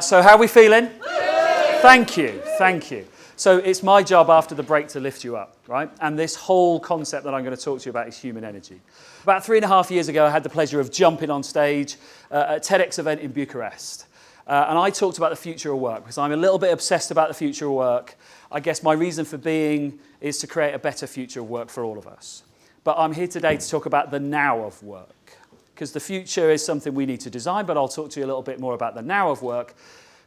So how are we feeling? Thank you. So it's my job after the break to lift you up, right? And this whole concept that I'm going to talk to you about is human energy. About 3.5 years ago, I had the pleasure of jumping on stage at a TEDx event in Bucharest. And I talked about the future of work because I'm a little bit obsessed about the future of work. I guess my reason for being is to create a better future of work for all of us. But I'm here today to talk about the now of work, because the future is something we need to design, but I'll talk to you a little bit more about the now of work,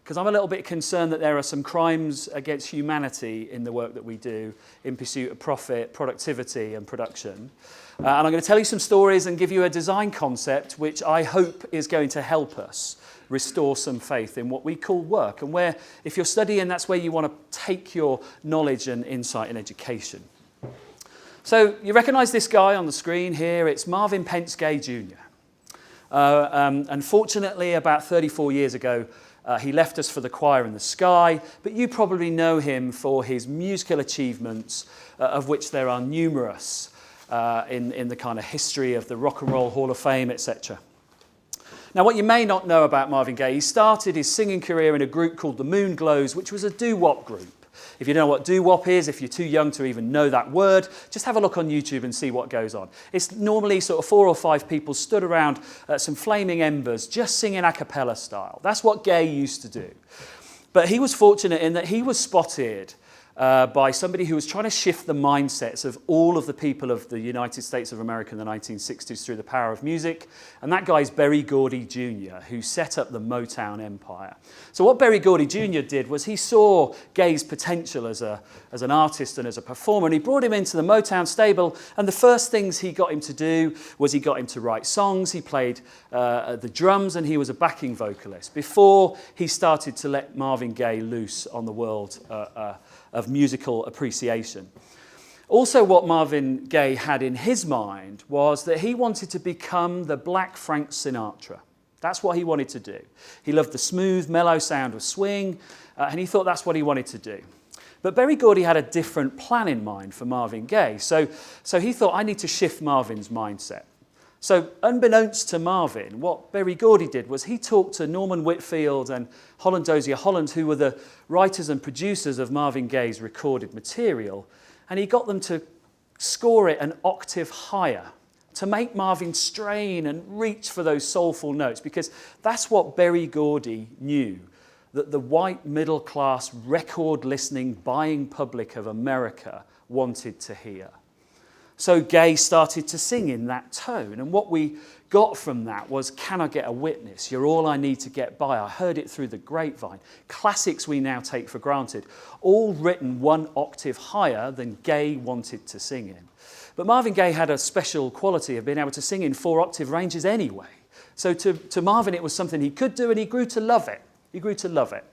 because I'm a little bit concerned that there are some crimes against humanity in the work that we do in pursuit of profit, productivity and production. And I'm going to tell you some stories and give you a design concept which I hope is going to help us restore some faith in what we call work, and where, if you're studying, that's where you want to take your knowledge and insight in education. So you recognise this guy on the screen here. It's Marvin Pence Gaye Jr. Unfortunately, about 34 years ago, he left us for the choir in the sky, but you probably know him for his musical achievements, of which there are numerous in the kind of history of the Rock and Roll Hall of Fame, etc. Now, what you may not know about Marvin Gaye, he started his singing career in a group called the Moon Glows, which was a doo-wop group. If you don't know what doo-wop is, if you're too young to even know that word, just have a look on YouTube and see what goes on. It's normally sort of 4 or 5 people stood around some flaming embers just singing a cappella style. That's what Gaye used to do. But he was fortunate in that he was spotted by somebody who was trying to shift the mindsets of all of the people of the United States of America in the 1960s through the power of music. And that guy's Berry Gordy Jr., who set up the Motown empire. So what Berry Gordy Jr. did was he saw Gaye's potential as an artist and as a performer, and he brought him into the Motown stable, and the first things he got him to do was he got him to write songs, he played the drums, and he was a backing vocalist before he started to let Marvin Gaye loose on the world of musical appreciation. Also, what Marvin Gaye had in his mind was that he wanted to become the Black Frank Sinatra. That's what he wanted to do. He loved the smooth, mellow sound of swing, and he thought that's what he wanted to do. But Berry Gordy had a different plan in mind for Marvin Gaye, so he thought, I need to shift Marvin's mindset. So unbeknownst to Marvin, what Berry Gordy did was he talked to Norman Whitfield and Holland Dozier Holland, who were the writers and producers of Marvin Gaye's recorded material, and he got them to score it an octave higher, to make Marvin strain and reach for those soulful notes, because that's what Berry Gordy knew, that the white middle-class record-listening, buying public of America wanted to hear. So Gaye started to sing in that tone, and what we got from that was, Can I Get a Witness? You're all I need to get by. I heard it through the grapevine. Classics we now take for granted, all written 1 octave higher than Gaye wanted to sing in. But Marvin Gaye had a special quality of being able to sing in 4 octave ranges anyway. So to Marvin it was something he could do, and he grew to love it.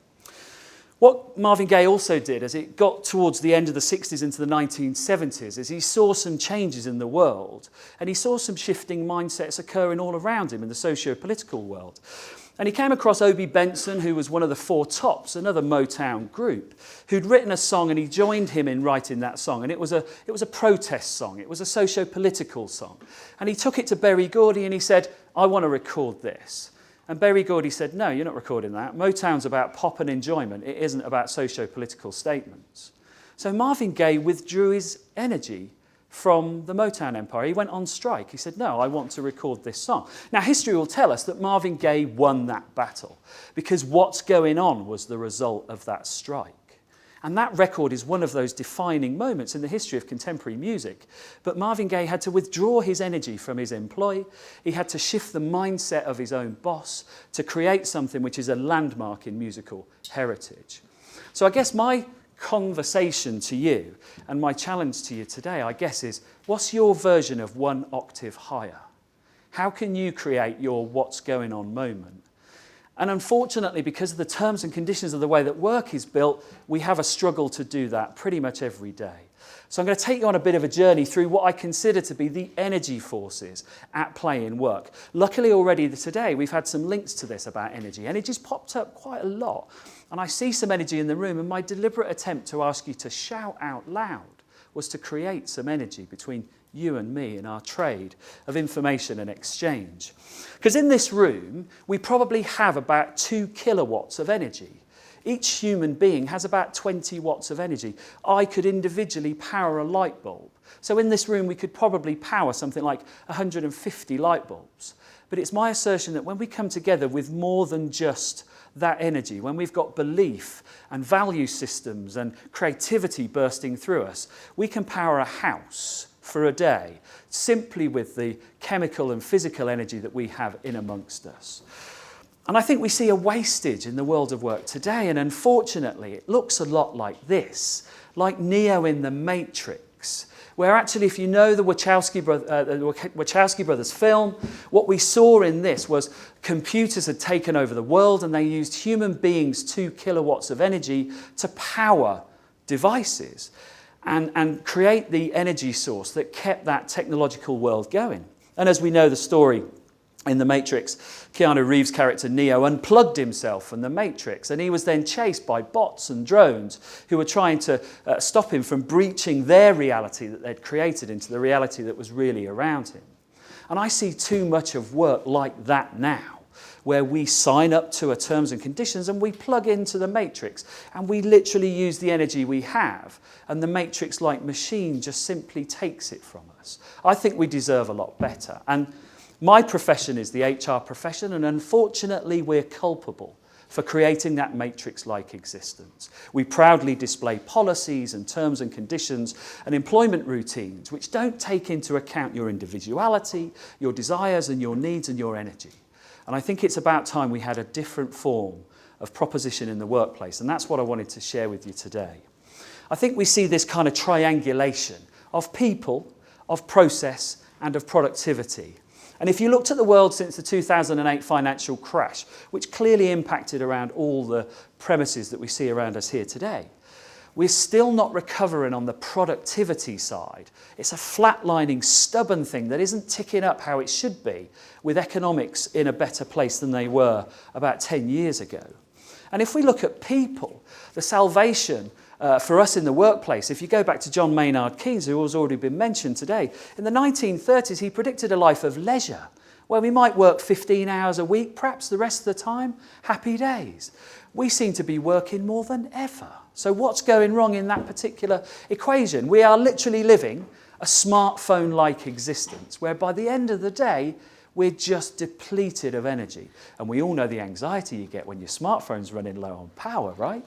What Marvin Gaye also did as it got towards the end of the 60s into the 1970s is he saw some changes in the world, and he saw some shifting mindsets occurring all around him in the socio-political world. And he came across Obie Benson, who was one of the Four Tops, another Motown group, who'd written a song, and he joined him in writing that song. And it was a protest song. It was a socio-political song. And he took it to Berry Gordy and he said, I want to record this. And Berry Gordy said, no, you're not recording that. Motown's about pop and enjoyment. It isn't about socio-political statements. So Marvin Gaye withdrew his energy from the Motown empire. He went on strike. He said, no, I want to record this song. Now, history will tell us that Marvin Gaye won that battle, because What's Going On was the result of that strike. And that record is one of those defining moments in the history of contemporary music. But Marvin Gaye had to withdraw his energy from his employ. He had to shift the mindset of his own boss to create something which is a landmark in musical heritage. So I guess my conversation to you and my challenge to you today, I guess, is what's your version of 1 octave higher? How can you create your what's going on moment? And unfortunately, because of the terms and conditions of the way that work is built, we have a struggle to do that pretty much every day. So I'm going to take you on a bit of a journey through what I consider to be the energy forces at play in work. Luckily, already today, we've had some links to this about energy. Energy's popped up quite a lot. And I see some energy in the room, and my deliberate attempt to ask you to shout out loud was to create some energy between you and me, in our trade of information and exchange. Because in this room, we probably have about 2 kilowatts of energy. Each human being has about 20 watts of energy. I could individually power a light bulb. So in this room, we could probably power something like 150 light bulbs. But it's my assertion that when we come together with more than just that energy, when we've got belief and value systems and creativity bursting through us, we can power a house for a day simply with the chemical and physical energy that we have in amongst us. And I think we see a wastage in the world of work today, and unfortunately it looks a lot like this, like Neo in The Matrix, where actually, if you know the Wachowski brothers film, what we saw in this was computers had taken over the world and they used human beings' 2 kilowatts of energy to power devices and create the energy source that kept that technological world going. And as we know the story in The Matrix, Keanu Reeves' character Neo unplugged himself from the Matrix, and he was then chased by bots and drones who were trying to stop him from breaching their reality that they'd created into the reality that was really around him. And I see too much of work like that now, where we sign up to a terms and conditions and we plug into the Matrix and we literally use the energy we have, and the Matrix-like machine just simply takes it from us. I think we deserve a lot better. And my profession is the HR profession, and unfortunately we're culpable for creating that matrix-like existence. We proudly display policies and terms and conditions and employment routines which don't take into account your individuality, your desires and your needs and your energy. And I think it's about time we had a different form of proposition in the workplace, and that's what I wanted to share with you today. I think we see this kind of triangulation of people, of process and of productivity. And if you looked at the world since the 2008 financial crash, which clearly impacted around all the premises that we see around us here today, we're still not recovering on the productivity side. It's a flatlining, stubborn thing that isn't ticking up how it should be, with economics in a better place than they were about 10 years ago. And if we look at people, the salvation for us in the workplace, if you go back to John Maynard Keynes, who has already been mentioned today, in the 1930s he predicted a life of leisure, where we might work 15 hours a week, perhaps the rest of the time, happy days. We seem to be working more than ever. So what's going wrong in that particular equation? We are literally living a smartphone-like existence, where by the end of the day, we're just depleted of energy. And we all know the anxiety you get when your smartphone's running low on power, right?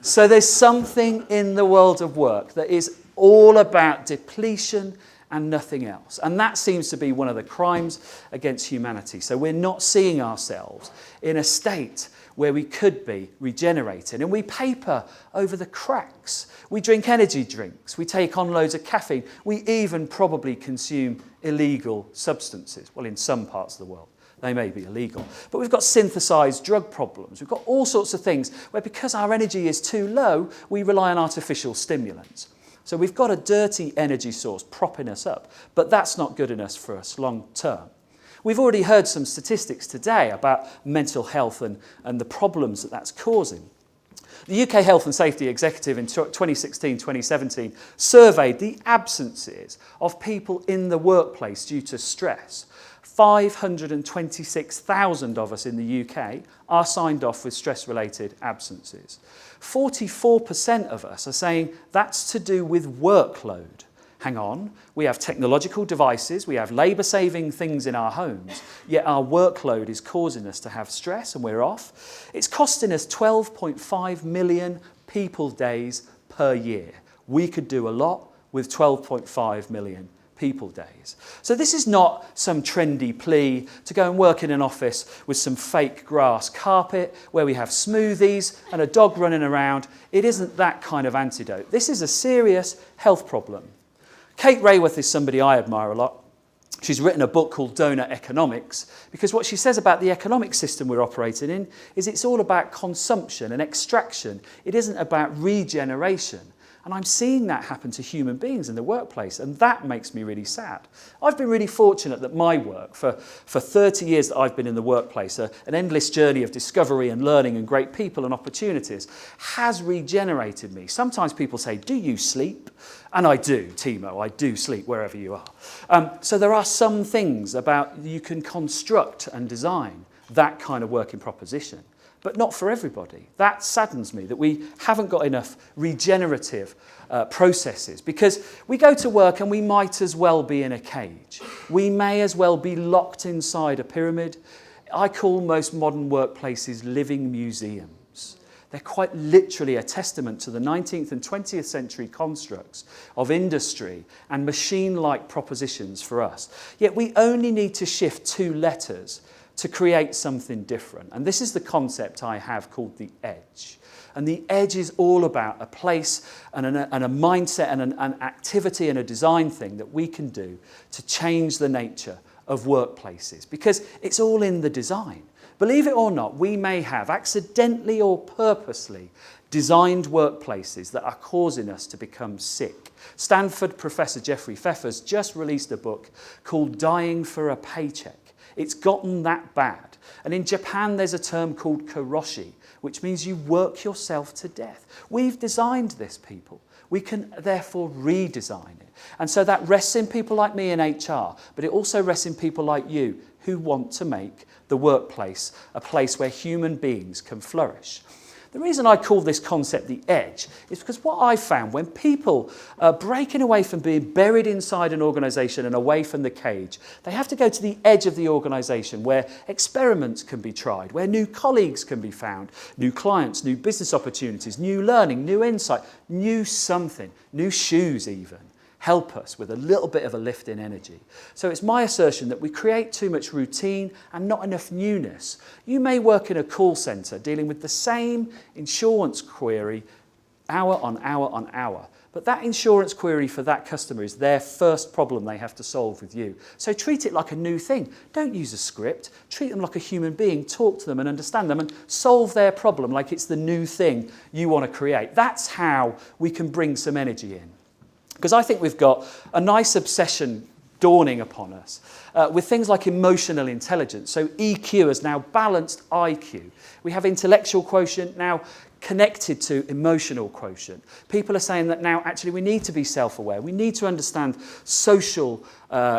So there's something in the world of work that is all about depletion and nothing else. And that seems to be one of the crimes against humanity. So we're not seeing ourselves in a state where we could be regenerating. And we paper over the cracks. We drink energy drinks. We take on loads of caffeine. We even probably consume illegal substances. Well, in some parts of the world, they may be illegal. But we've got synthesized drug problems. We've got all sorts of things where, because our energy is too low, we rely on artificial stimulants. So we've got a dirty energy source propping us up, but that's not good enough for us long term. We've already heard some statistics today about mental health and the problems that that's causing. The UK Health and Safety Executive in 2016-2017 surveyed the absences of people in the workplace due to stress. 526,000 of us in the UK are signed off with stress-related absences. 44% of us are saying that's to do with workload. Hang on, we have technological devices, we have labour-saving things in our homes, yet our workload is causing us to have stress and we're off. It's costing us 12.5 million people days per year. We could do a lot with 12.5 million people days. So this is not some trendy plea to go and work in an office with some fake grass carpet where we have smoothies and a dog running around. It isn't that kind of antidote. This is a serious health problem. Kate Raworth is somebody I admire a lot. She's written a book called Donut Economics, because what she says about the economic system we're operating in is it's all about consumption and extraction. It isn't about regeneration. And I'm seeing that happen to human beings in the workplace, and that makes me really sad. I've been really fortunate that my work, for 30 years that I've been in the workplace, an endless journey of discovery and learning and great people and opportunities, has regenerated me. Sometimes people say, do you sleep? And I do, Timo, I do sleep wherever you are. So there are some things about you can construct and design that kind of working proposition, but not for everybody. That saddens me, that we haven't got enough regenerative processes, because we go to work and we might as well be in a cage. We may as well be locked inside a pyramid. I call most modern workplaces living museums. They're quite literally a testament to the 19th and 20th century constructs of industry and machine-like propositions for us. Yet we only need to shift 2 letters to create something different. And this is the concept I have called the edge. And the edge is all about a place and a mindset and an activity and a design thing that we can do to change the nature of workplaces, because it's all in the design. Believe it or not, we may have accidentally or purposely designed workplaces that are causing us to become sick. Stanford professor Jeffrey Pfeffer's just released a book called Dying for a Paycheck. It's gotten that bad. And in Japan, there's a term called karoshi, which means you work yourself to death. We've designed this, people. We can therefore redesign it. And so that rests in people like me in HR, but it also rests in people like you who want to make the workplace a place where human beings can flourish. The reason I call this concept the edge is because what I've found, when people are breaking away from being buried inside an organisation and away from the cage, they have to go to the edge of the organisation where experiments can be tried, where new colleagues can be found, new clients, new business opportunities, new learning, new insight, new something, new shoes even, help us with a little bit of a lift in energy. So it's my assertion that we create too much routine and not enough newness. You may work in a call centre dealing with the same insurance query hour on hour on hour, but that insurance query for that customer is their first problem they have to solve with you. So treat it like a new thing. Don't use a script. Treat them like a human being. Talk to them and understand them and solve their problem like it's the new thing you want to create. That's how we can bring some energy in. Because I think we've got a nice obsession dawning upon us with things like emotional intelligence. So EQ is now balanced IQ. We have intellectual quotient now connected to emotional quotient. People are saying that now actually we need to be self-aware. We need to understand social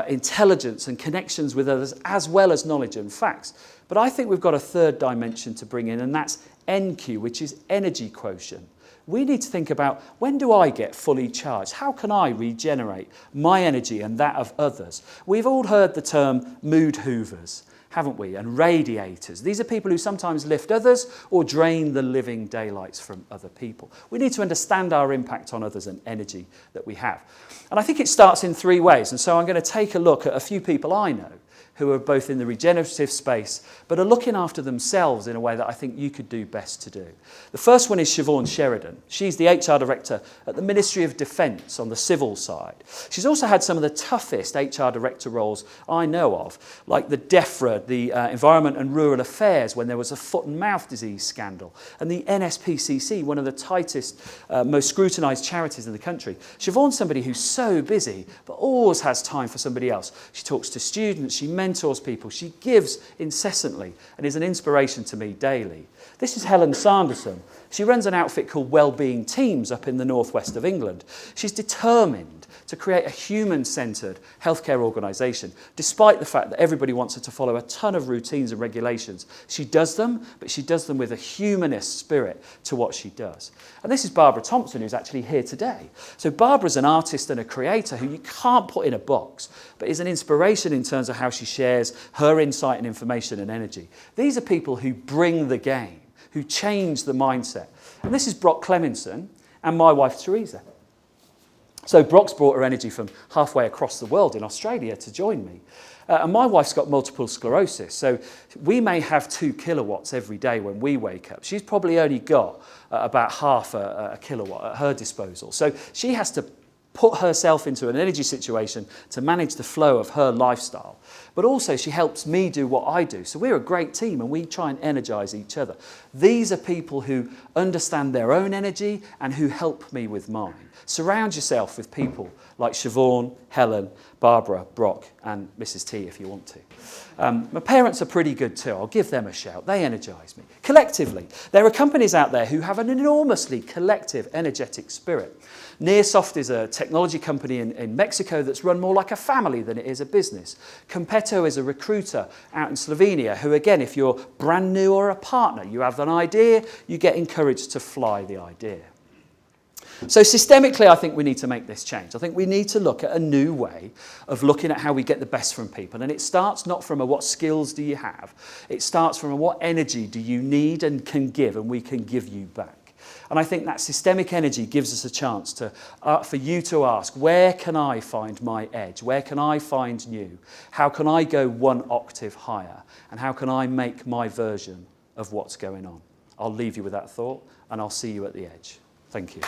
intelligence and connections with others as well as knowledge and facts. But I think we've got a third dimension to bring in, and that's NQ, which is energy quotient. We need to think about, when do I get fully charged? How can I regenerate my energy and that of others? We've all heard the term mood hoovers, haven't we? And radiators. These are people who sometimes lift others or drain the living daylights from other people. We need to understand our impact on others and energy that we have. And I think it starts in 3 ways. And so I'm going to take a look at a few people I know who are both in the regenerative space, but are looking after themselves in a way that I think you could do best to do. The first one is Siobhan Sheridan. She's the HR director at the Ministry of Defence on the civil side. She's also had some of the toughest HR director roles I know of, like the DEFRA, the Environment and Rural Affairs, when there was a foot and mouth disease scandal, and the NSPCC, one of the tightest, most scrutinised charities in the country. Siobhan's somebody who's so busy, but always has time for somebody else. She talks to students, she mentors people, she gives incessantly and is an inspiration to me daily. This is Helen Sanderson. She runs an outfit called Wellbeing Teams up in the northwest of England. She's determined to create a human-centred healthcare organisation, despite the fact that everybody wants her to follow a ton of routines and regulations. She does them, but she does them with a humanist spirit to what she does. And this is Barbara Thompson, who's actually here today. So Barbara's an artist and a creator who you can't put in a box, but is an inspiration in terms of how she shares her insight and information and energy. These are people who bring the game, who change the mindset. And this is Brock Clemenson and my wife, Teresa. So Brock's brought her energy from halfway across the world in Australia to join me. And my wife's got multiple sclerosis, so we may have 2 kilowatts every day when we wake up. She's probably only got about half a kilowatt at her disposal. So she has to put herself into an energy situation to manage the flow of her lifestyle. But also she helps me do what I do. So we're a great team and we try and energize each other. These are people who understand their own energy and who help me with mine. Surround yourself with people like Siobhan, Helen, Barbara, Brock and Mrs. T if you want to. My parents are pretty good too. I'll give them a shout. They energise me. Collectively, there are companies out there who have an enormously collective, energetic spirit. Nearsoft is a technology company in Mexico that's run more like a family than it is a business. Competo is a recruiter out in Slovenia who, again, if you're brand new or a partner, you have an idea, you get encouraged to fly the idea. So systemically, I think we need to make this change. I think we need to look at a new way of looking at how we get the best from people. And it starts not from a what skills do you have. It starts from a what energy do you need and can give, and we can give you back. And I think that systemic energy gives us a chance to, for you to ask, where can I find my edge? Where can I find new? How can I go one octave higher? And how can I make my version of what's going on? I'll leave you with that thought, and I'll see you at the edge. Thank you.